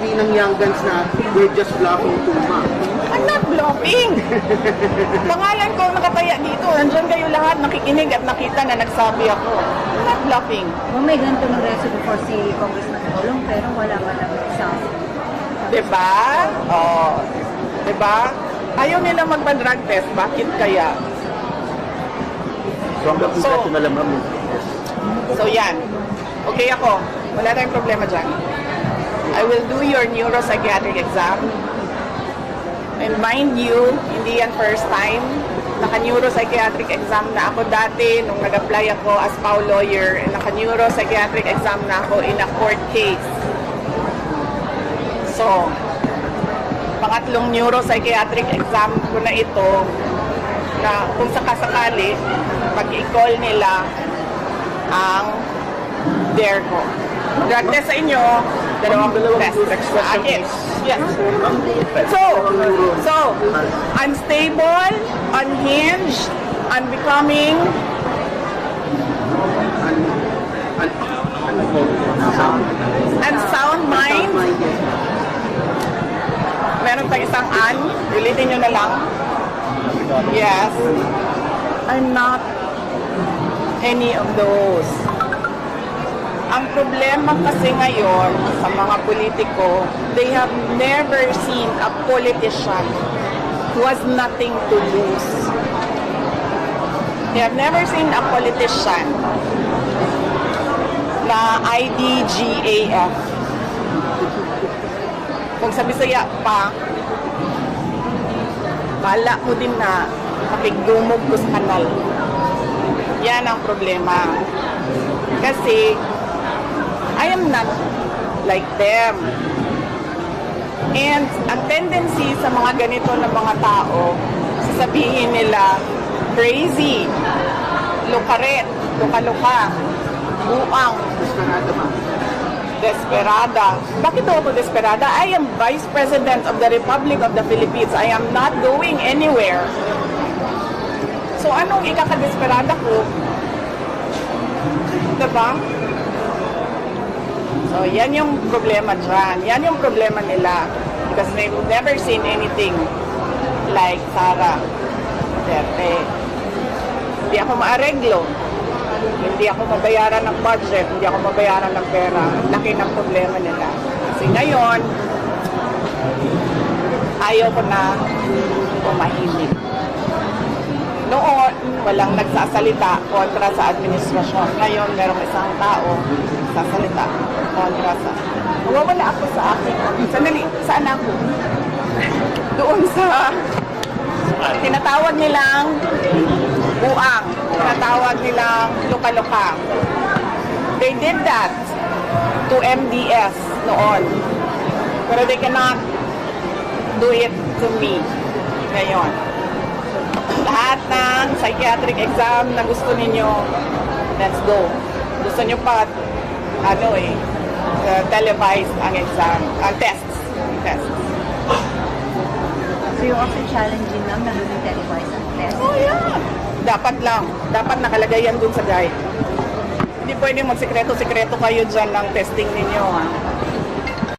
sasabihin ng young guns na we're just bluffing too much. I'm not bluffing. Pangalan ko nakataya dito. Nandiyan kayo lahat nakikinig at nakita na nagsabi ako. I'm not bluffing. May ganito ng reso before si Congressman Colong pero wala pa lang isang. Diba? Oh. Diba? Ayaw nila magpa-drug test. Bakit kaya? So hanggang So- na lang, ma'am. So yan. Okay ako. Wala tayong problema dyan. I will do your neuropsychiatric exam. And mind you, hindi yan first time. Naka-neuropsychiatric exam na ako dati nung nag-apply ako as PAW lawyer. And naka-neuropsychiatric exam na ako in a court case. So, pangatlong neuropsychiatric exam ko na ito na kung sakasakali, pag-i-call nila ang dare ko. Drug test sa inyo, dalawang test. Sa akin. Yes. So, I'm stable, unhinged, unbecoming, and sound mind. Meron pa isang an, ulitin nyo na lang. Yes. I'm not any of those. Ang problema kasi ngayon sa mga politiko, they have never seen a politician who has nothing to lose. They have never seen a politician na IDGAF. Kung sa Bisaya pa, bala mo din na kapigdumog ko sa kanal. Yan ang problema. Kasi, I am not like them. And ang tendency sa mga ganito na mga tao, sasabihin nila, crazy, lukaret, luka-luka, buang, desperada. Bakit daw ako desperada? I am Vice President of the Republic of the Philippines. I am not going anywhere. So anong ikakadesperada ko? Diba? So yan yung problema dyan. Yan yung problema nila. Because they've never seen anything like Sara Duterte. Hindi ako maareglo. Hindi ako mabayaran ng budget. Hindi ako mabayaran ng pera. Laki ng problema nila. Kasi ngayon, ayaw ko na umahimik. Noon, walang nagsasalita kontra sa administrasyon. Ngayon, merong isang tao sasalita kontra sa... Wala ako sa akin. Sandali, saan ako? Doon sa... Tinatawag nilang buang. Tinatawag nilang luka-luka. They did that to MDS noon. Pero they cannot do it to me ngayon. Lahat ng psychiatric exam na gusto ninyo, let's go. Gusto nyo pa, televised ang exam, ang tests. So yung also challenging lang na doon yung televised ang test. Oh yeah. Dapat lang. Dapat nakalagay yan dun sa guide. Hindi pwedeng magsikreto-sikreto kayo dyan ng testing ninyo. Ha?